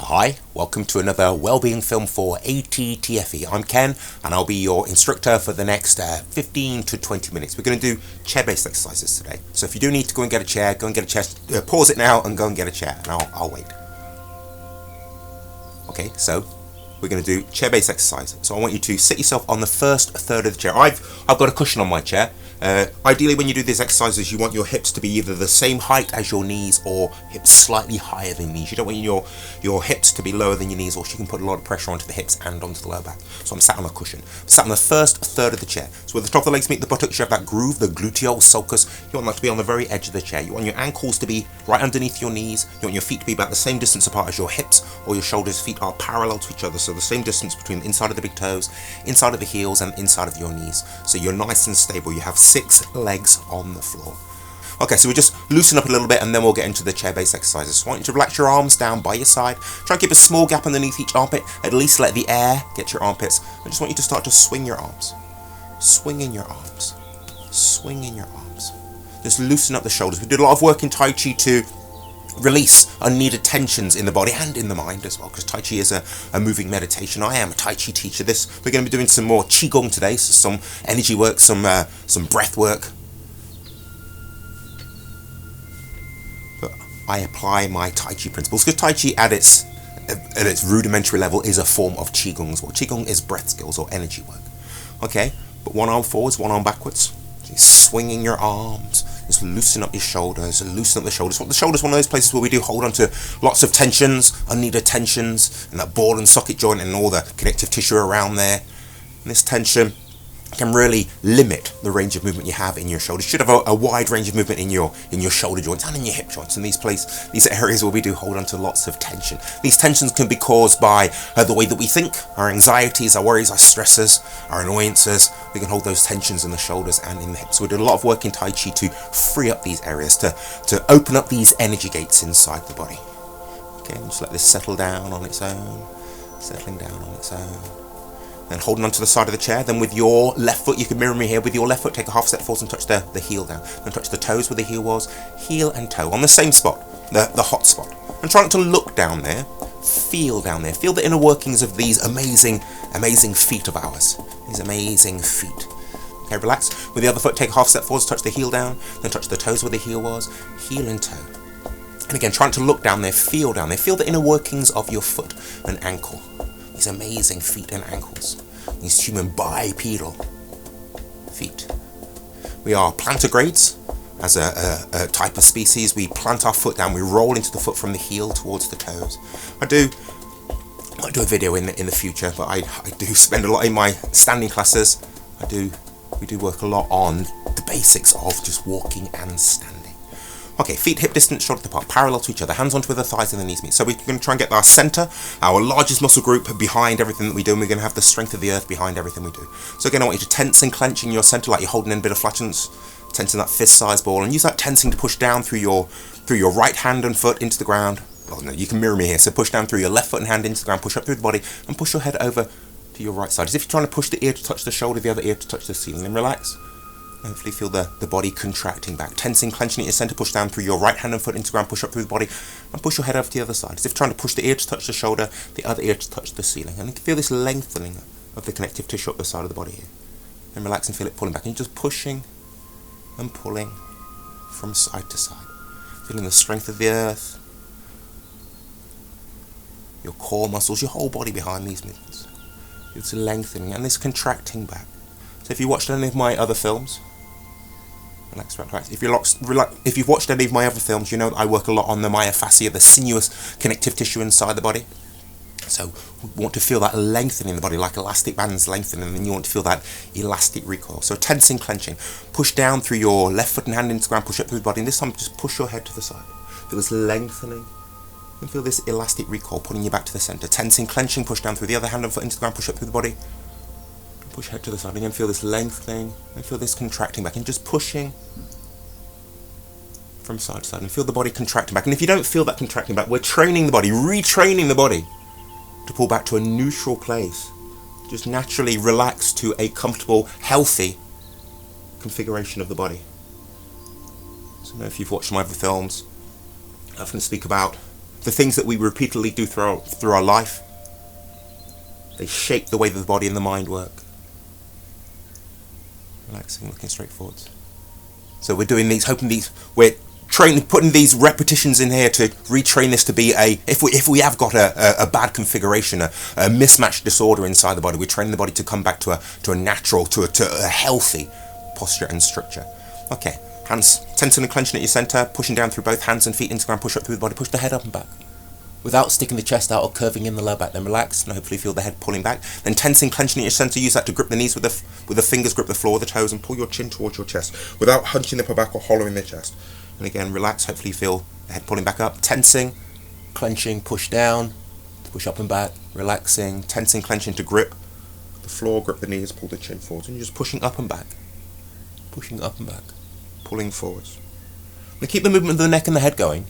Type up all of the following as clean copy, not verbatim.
Hi, welcome to another wellbeing film for ATTFE. I'm Ken and I'll be your instructor for the next 15 to 20 minutes. We're going to do chair-based exercises today. So if you do need to go and get a chair, go and get a chair. Pause it now and go and get a chair and I'll wait. Okay, so we're going to do chair-based exercise. So I want you to sit yourself on the first third of the chair. I've got a cushion on my chair. Ideally, when you do these exercises, you want your hips to be either the same height as your knees or hips slightly higher than knees. You don't want your hips to be lower than your knees, or you can put a lot of pressure onto the hips and onto the lower back. So I'm sat on a cushion. I'm sat on the first third of the chair. So where the top of the legs meet the buttocks, you have that groove, the gluteal sulcus. You want that to be on the very edge of the chair. You want your ankles to be right underneath your knees. You want your feet to be about the same distance apart as your hips, or your shoulders. Feet are parallel to each other, so the same distance between the inside of the big toes, inside of the heels, and inside of your knees. So you're nice and stable. You have 6 legs on the floor. Okay, so we just loosen up a little bit and then we'll get into the chair-based exercises. So I want you to relax your arms down by your side. Try and keep a small gap underneath each armpit. At least let the air get your armpits. I just want you to start to swing your arms. Swinging your arms. Swinging your arms. Just loosen up the shoulders. We did a lot of work in Tai Chi to release unneeded tensions in the body and in the mind as well, because Tai Chi is a moving meditation. I am a Tai Chi teacher. We're going to be doing some more Qigong today, so some energy work, some breath work. But I apply my Tai Chi principles, because Tai Chi at its rudimentary level is a form of Qigong as well. Qigong is breath skills or energy work. Okay, but one arm forwards, one arm backwards. Swinging your arms. Just loosen up your shoulders, loosen up the shoulders. The shoulders, one of those places where we do hold on to lots of tensions, unneeded tensions, and that ball and socket joint and all the connective tissue around there. And this tension can really limit the range of movement you have in your shoulders. You should have a wide range of movement in your shoulder joints and in your hip joints. In these areas where we do hold on to lots of tension. These tensions can be caused by the way that we think, our anxieties, our worries, our stresses, our annoyances. We can hold those tensions in the shoulders and in the hips. So we did a lot of work in Tai Chi to free up these areas, to open up these energy gates inside the body. Okay, just let this settle down on its own, settling down on its own. Then holding onto the side of the chair. Then with your left foot, you can mirror me here. With your left foot, take a half step forwards and touch the heel down. Then touch the toes where the heel was. Heel and toe on the same spot, the hot spot. And try not to look down there. Feel down there. Feel the inner workings of these amazing feet of ours. These amazing feet. Okay, relax. With the other foot, take a half step forwards, touch the heel down. Then touch the toes where the heel was. Heel and toe. And again, trying to look down there. Feel down there. Feel the inner workings of your foot and ankle. These amazing feet and ankles, these human bipedal feet. We are plantigrades as a type of species. We plant our foot down, we roll into the foot from the heel towards the toes. I do a video in the future, but I do spend a lot in my standing classes. We do work a lot on the basics of just walking and standing. Okay, feet hip distance, shoulder apart, parallel to each other, hands onto where the thighs and the knees meet. So we're going to try and get our center, our largest muscle group behind everything that we do, and we're going to have the strength of the earth behind everything we do. So again, I want you to tense and clench in your center like you're holding in a bit of flatulence, tensing that fist-sized ball, and use that tensing to push down through your right hand and foot into the ground. Oh no, you can mirror me here. So push down through your left foot and hand into the ground, push up through the body, and push your head over to your right side, as if you're trying to push the ear to touch the shoulder, the other ear to touch the ceiling, and relax. Hopefully feel the body contracting back. Tensing, clenching at your center, push down through your right hand and foot into the ground, push up through the body, and push your head over to the other side, as if trying to push the ear to touch the shoulder, the other ear to touch the ceiling. And you can feel this lengthening of the connective tissue up the side of the body here. And relax and feel it pulling back. And you're just pushing and pulling from side to side. Feeling the strength of the earth, your core muscles, your whole body behind these movements. It's lengthening and this contracting back. So if you watched any of my other films, relax. If you've watched any of my other films, you know that I work a lot on the myofascia, the sinuous connective tissue inside the body. So we want to feel that lengthening in the body, like elastic bands lengthening, and you want to feel that elastic recoil. So tensing, clenching. Push down through your left foot and hand into the ground, push up through the body, and this time just push your head to the side. Feel this lengthening, and feel this elastic recoil pulling you back to the center. Tensing, clenching, push down through the other hand and foot into the ground, push up through the body. Push head to the side, and again feel this lengthening, and feel this contracting back, and just pushing from side to side, and feel the body contracting back. And if you don't feel that contracting back, we're training the body, retraining the body to pull back to a neutral place. Just naturally relax to a comfortable, healthy configuration of the body. So if you've watched my other films, I often speak about the things that we repeatedly do through our life, they shape the way that the body and the mind work. Relaxing, looking straight forwards. So we're doing these, we're putting these repetitions in here to retrain this to be if we have got a bad configuration, a mismatched disorder inside the body, we're training the body to come back to a natural, to a healthy posture and structure. Okay, hands tensing and clenching at your center, pushing down through both hands and feet into the ground, push up through the body, push the head up and back. Without sticking the chest out or curving in the lower back, then relax and hopefully feel the head pulling back. Then tensing, clenching at your center, use that to grip the knees with the fingers, grip the floor, the toes, and pull your chin towards your chest without hunching the upper back or hollowing the chest. And again, relax, hopefully feel the head pulling back up. Tensing, clenching, push down, push up and back, relaxing, tensing, clenching to grip the floor, grip the knees, pull the chin forwards, and you're just pushing up and back, pulling forwards. Now keep the movement of the neck and the head going,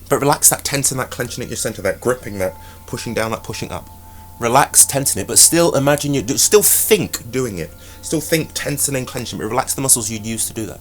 but relax that tensing, that clenching at your center, that gripping, that pushing down, that pushing up. Relax, tensing it, but still imagine still think doing it. Still think tensing and clenching, but relax the muscles you'd use to do that.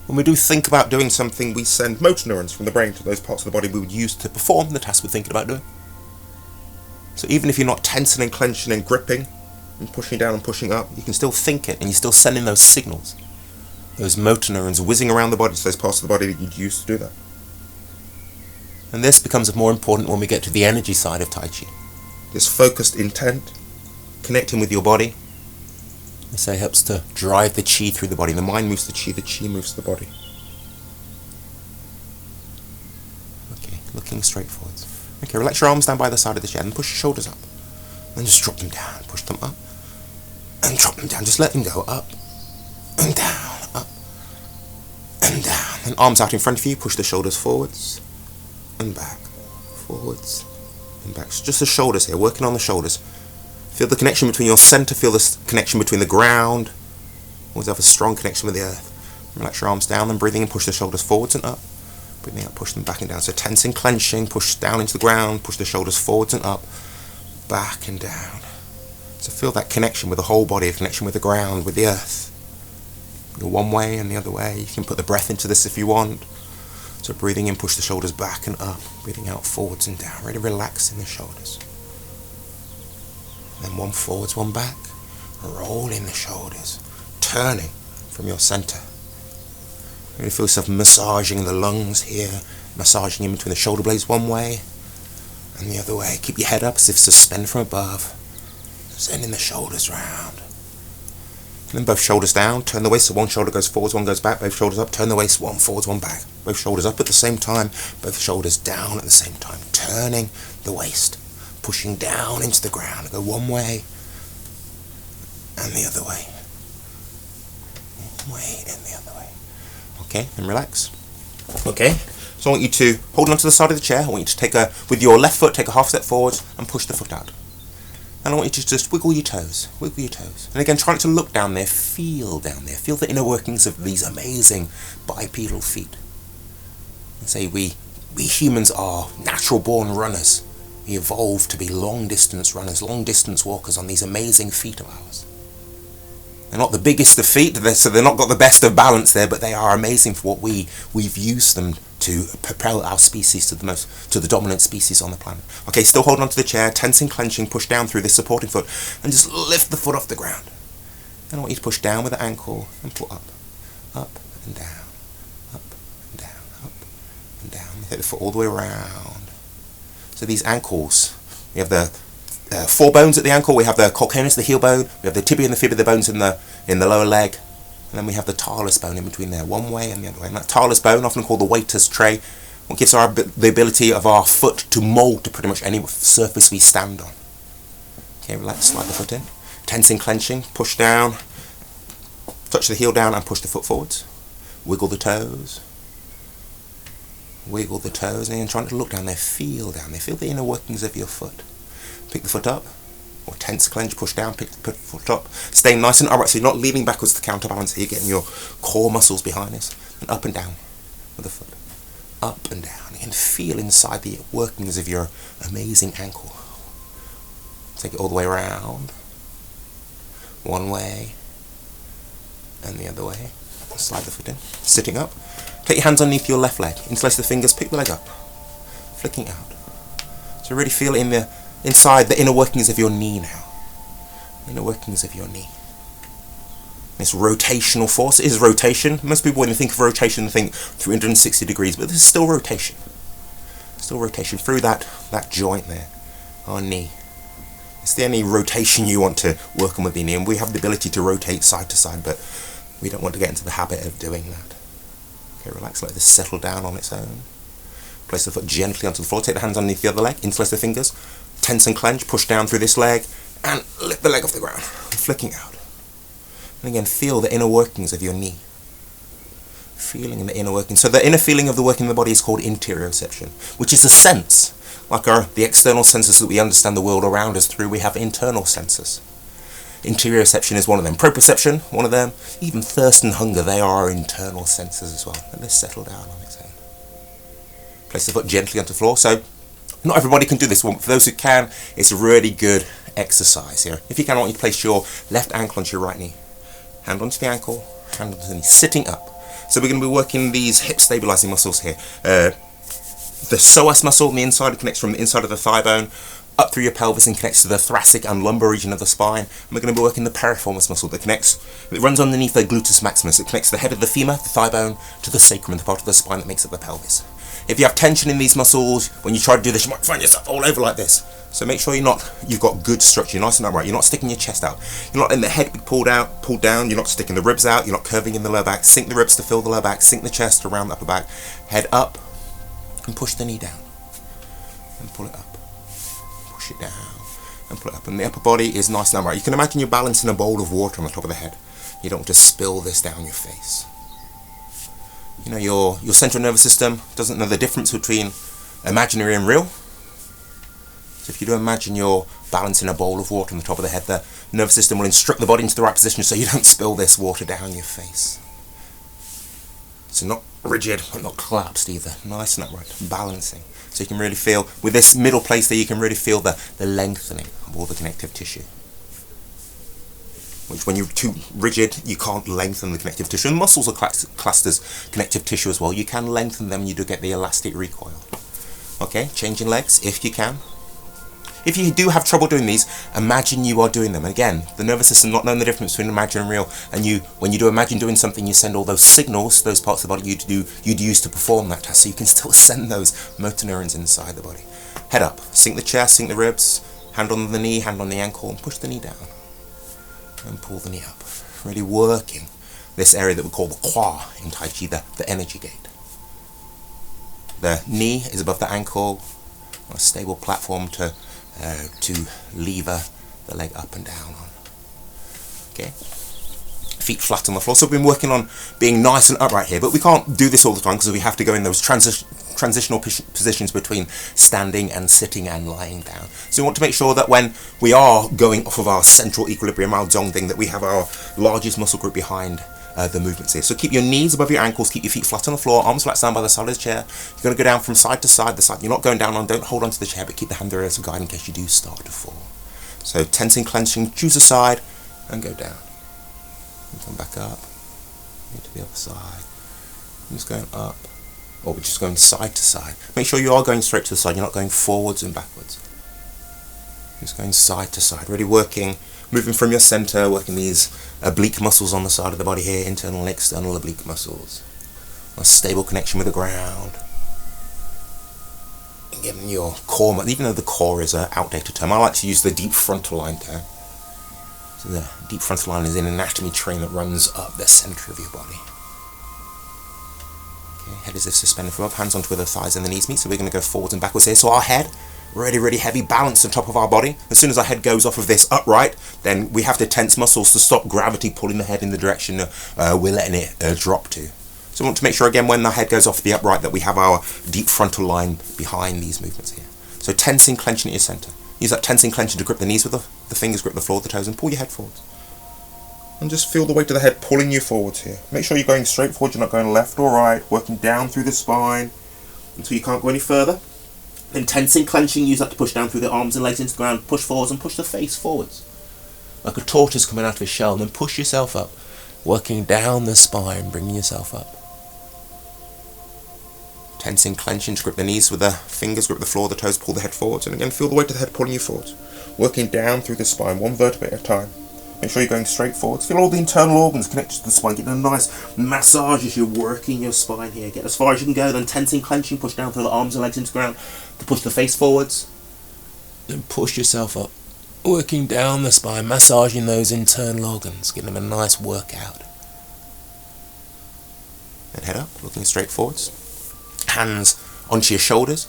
When we do think about doing something, we send motor neurons from the brain to those parts of the body we would use to perform the task we're thinking about doing. So even if you're not tensing and clenching and gripping and pushing down and pushing up, you can still think it, and you're still sending those signals, those motor neurons whizzing around the body to those parts of the body that you'd use to do that. And this becomes more important when we get to the energy side of Tai Chi. This focused intent, connecting with your body, they say helps to drive the chi through the body. The mind moves the chi moves the body. Okay, looking straight forwards. Okay, relax your arms down by the side of the chair and push your shoulders up. Then just drop them down, push them up, and drop them down. Just let them go up and down, up and down. And arms out in front of you, push the shoulders forwards and back, forwards and back. So just the shoulders here, working on the shoulders. Feel the connection between your center, feel the connection between the ground. Always have a strong connection with the earth. Relax your arms down and breathing in, push the shoulders forwards and up. Breathing out, push them back and down. So tensing, clenching, push down into the ground, push the shoulders forwards and up, back and down. So feel that connection with the whole body, a connection with the ground, with the earth. Go one way and the other way. You can put the breath into this if you want. So breathing in, push the shoulders back and up. Breathing out, forwards and down. Really relaxing the shoulders. Then one forwards, one back. Rolling the shoulders. Turning from your center. Really feel yourself massaging the lungs here. Massaging in between the shoulder blades one way and the other way. Keep your head up as if suspended from above. Sending the shoulders round. And then both shoulders down, turn the waist so one shoulder goes forwards, one goes back, both shoulders up, turn the waist, one forwards, one back. Both shoulders up at the same time, both shoulders down at the same time, turning the waist, pushing down into the ground. Go one way and the other way. One way and the other way. Okay, and relax. Okay, so I want you to hold on to the side of the chair. I want you to with your left foot, take a half step forward and push the foot out. And I want you to just wiggle your toes. And again, try not to look down there, feel down there. Feel the inner workings of these amazing bipedal feet. And say we humans are natural born runners. We evolved to be long distance runners, long distance walkers on these amazing feet of ours. They're not the biggest of feet, so they're not got the best of balance there, but they are amazing for what we've used them to propel our species to the dominant species on the planet. Okay, still hold on to the chair, tensing, clenching, push down through this supporting foot, and just lift the foot off the ground. Then I want you to push down with the ankle and pull up and down, up and down, up and down. Take the foot all the way around. So these ankles, we have the 4 bones at the ankle. We have the calcaneus, the heel bone. We have the tibia and the fibula, the bones in the lower leg. And then we have the talus bone in between there, one way and the other way. And that talus bone, often called the waiter's tray, what gives the ability of our foot to mold to pretty much any surface we stand on. Okay, relax, slide the foot in. Tensing, clenching, push down, touch the heel down and push the foot forwards. Wiggle the toes. Wiggle the toes, and try not to look down there, feel down there. Feel the inner workings of your foot. Pick the foot up, or tense, clench, push down, pick the foot up. Staying nice and upright, so you're not leaning backwards to counterbalance here. You're getting your core muscles behind this. And up and down with the foot. Up and down. And feel inside the workings of your amazing ankle. Take it all the way around. One way. And the other way. Slide the foot in. Sitting up. Take your hands underneath your left leg. Interlace the fingers, pick the leg up. flicking out. So really feel in the inside the inner workings of your knee now. Inner workings of your knee. This rotational force is rotation. Most people, when they think of rotation, think 360 degrees, but this is still rotation. Still rotation through that joint there, our knee. It's the only rotation you want to work on with your knee, and we have the ability to rotate side to side, but we don't want to get into the habit of doing that. Okay, relax, let this settle down on its own. Place the foot gently onto the floor, take the hands underneath the other leg, interlace the fingers, tense and clench, push down through this leg, and lift the leg off the ground, flicking out. And again, feel the inner workings of your knee. Feeling in the inner workings. So the inner feeling of the working of the body is called interoception, which is a sense. Like the external senses that we understand the world around us through, we have internal senses. Interoception is one of them. Proprioception, one of them. Even thirst and hunger, they are our internal senses as well. Let this settle down on its own. Place the foot gently onto the floor. So not everybody can do this one. For those who can, it's a really good exercise here. If you can, I want you to place your left ankle onto your right knee. Hand onto the ankle, hand onto the knee, sitting up. So we're going to be working these hip stabilizing muscles here. The psoas muscle on the inside connects from the inside of the thigh bone up through your pelvis and connects to the thoracic and lumbar region of the spine. And we're going to be working the piriformis muscle that runs underneath the gluteus maximus. It connects the head of the femur, the thigh bone, to the sacrum and the part of the spine that makes up the pelvis. If you have tension in these muscles, when you try to do this, you might find yourself all over like this. So make sure you've got good structure, you're nice and upright, you're not sticking your chest out. You're not letting the head be pulled down, you're not sticking the ribs out, you're not curving in the lower back. Sink the ribs to fill the lower back, sink the chest around the upper back. Head up, and push the knee down. And pull it up. Push it down, and pull it up. And the upper body is nice and upright. You can imagine you're balancing a bowl of water on the top of the head. You don't want to spill this down your face. You know, your central nervous system doesn't know the difference between imaginary and real. So if you do imagine you're balancing a bowl of water on the top of the head, the nervous system will instruct the body into the right position so you don't spill this water down your face. So not rigid, but not collapsed either. Nice and upright, balancing. So you can really feel, with this middle place there, you can really feel the lengthening of all the connective tissue. Which when you're too rigid, you can't lengthen the connective tissue. And muscles are classed as connective tissue as well. You can lengthen them, you do get the elastic recoil. Okay, changing legs if you can. If you do have trouble doing these, imagine you are doing them. And again, the nervous system not knowing the difference between imagine and real. And when you do imagine doing something, you send all those signals to those parts of the body you'd use to perform that task. So you can still send those motor neurons inside the body. Head up, sink the chest, sink the ribs, hand on the knee, hand on the ankle, and push the knee down. And pull the knee up. Really working this area that we call the qua in Tai Chi, the energy gate. The knee is above the ankle, on a stable platform to lever the leg up and down on. Okay, feet flat on the floor. So we've been working on being nice and upright here, but we can't do this all the time because we have to go in those transitional positions between standing and sitting and lying down. So we want to make sure that when we are going off of our central equilibrium, our Zhongding, that we have our largest muscle group behind the movements here. So keep your knees above your ankles, keep your feet flat on the floor, arms flat down by the side of the chair. You're going to go down from side to side. You're not going down on, don't hold onto the chair, but keep the hand there as a guide in case you do start to fall. So tensing, clenching, choose a side, and go down. And come back up, into the other side. I'm just going up, or we're just going side to side. Make sure you are going straight to the side, you're not going forwards and backwards. Just going side to side, really moving from your center, working these oblique muscles on the side of the body here, internal and external oblique muscles. A stable connection with the ground. And getting your core, even though the core is an outdated term, I like to use the deep frontal line term. So the deep frontal line is an anatomy train that runs up the center of your body. Okay, head is suspended from up, hands onto where the thighs and the knees meet, so we're going to go forwards and backwards here. So our head, really heavy, balance on top of our body. As soon as our head goes off of this upright, then we have to tense muscles to stop gravity pulling the head in the direction we're letting it drop to. So we want to make sure again when the head goes off the upright that we have our deep frontal line behind these movements here. So tensing, clenching at your center. Use that tensing, clenching to grip the knees with the fingers, grip the floor, the toes, and pull your head forwards. And just feel the weight of the head pulling you forwards here. Make sure you're going straight forward, you're not going left or right, working down through the spine until you can't go any further. Then tensing, clenching, use that to push down through the arms and legs into the ground, push forwards and push the face forwards. Like a tortoise coming out of its shell, and then push yourself up, working down the spine, bringing yourself up. Tensing, clenching to grip the knees with the fingers, grip the floor, the toes, pull the head forwards, and again feel the weight of the head pulling you forwards. Working down through the spine, one vertebrae at a time. Make sure you're going straight forwards. Feel all the internal organs connected to the spine. Get a nice massage as you're working your spine here. Get as far as you can go, then tensing, clenching, push down through the arms and legs into the ground to push the face forwards. Then push yourself up. Working down the spine, massaging those internal organs, giving them a nice workout. Then head up, looking straight forwards. Hands onto your shoulders.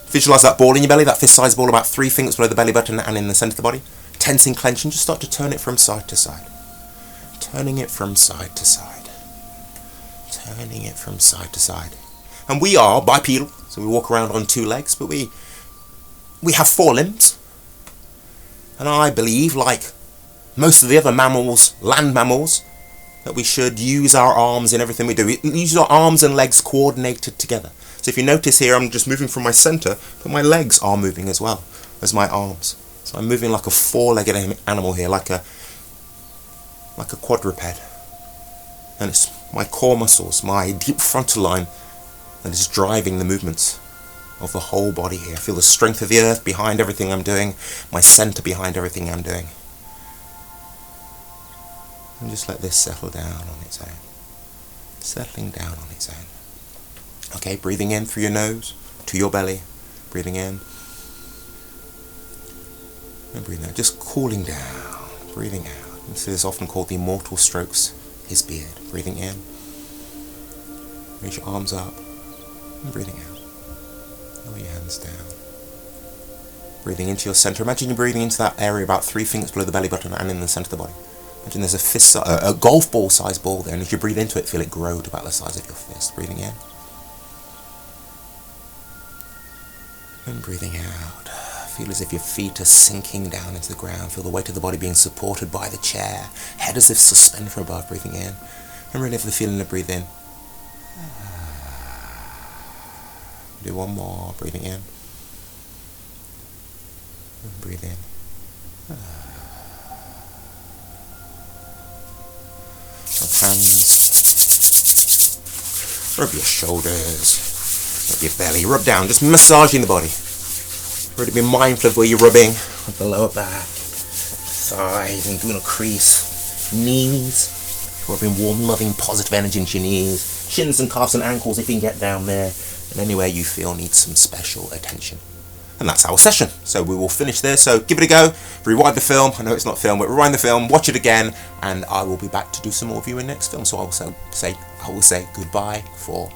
Visualise that ball in your belly, that fist-sized ball about 3 fingers below the belly button and in the centre of the body. Tensing, clenching, just start to turn it from side to side. Turning it from side to side. Turning it from side to side. And we are bipedal, so we walk around on 2 legs, but we have 4 limbs. And I believe, like most of the other mammals, land mammals, that we should use our arms in everything we do. We use our arms and legs coordinated together. So if you notice here, I'm just moving from my centre, but my legs are moving as well as my arms. So I'm moving like a 4-legged animal here, like a quadruped. And it's my core muscles, my deep frontal line, that is driving the movements of the whole body here. I feel the strength of the earth behind everything I'm doing, my centre behind everything I'm doing. And just let this settle down on its own. Settling down on its own. Okay, breathing in through your nose to your belly. Breathing in. And breathing out. Just cooling down. Breathing out. This is often called the immortal strokes his beard. Breathing in. Raise your arms up. And breathing out. Lower your hands down. Breathing into your centre. Imagine you're breathing into that area about 3 fingers below the belly button and in the centre of the body. Imagine there's a golf ball sized ball there, and as you breathe into it, feel it grow to about the size of your fist. Breathing in. And breathing out. Feel as if your feet are sinking down into the ground. Feel the weight of the body being supported by the chair. Head as if suspended from above. Breathing in. And really have the feeling to breathe in. Do one more. Breathing in. And breathe in. Rub hands. Rub your shoulders. Rub your belly. Rub down. Just massaging the body. Really be mindful of where you're rubbing. With the lower back. Thighs. And doing a crease. Knees. Rubbing warm, loving, positive energy into your knees. Shins and calves and ankles if you can get down there. And anywhere you feel needs some special attention. And that's our session. So we will finish there. So give it a go. Rewind the film. I know it's not film, but rewind the film. Watch it again, and I will be back to do some more viewing next film. So I will say goodbye for